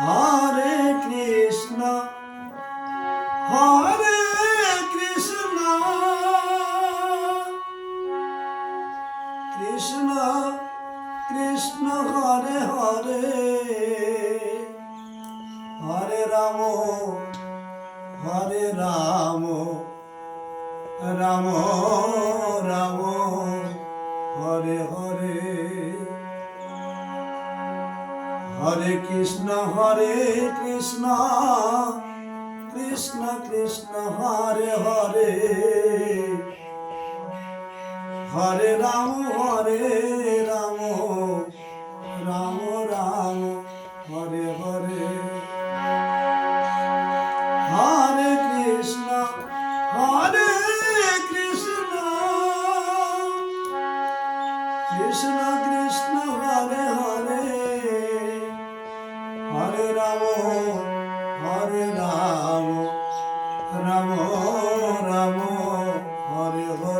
Hare Krishna Hare Krishna Krishna Krishna Hare Hare Hare Ram Hare Ram Ram Ram Hare Hare Hare Krishna Krishna Krishna Hare Hare Hare Ram Ram Ram Ram Hare Hare Hare Krishna Krishna Krishna Krishna Hare Hare Hare Ram Ram Ram Ram Hare Hare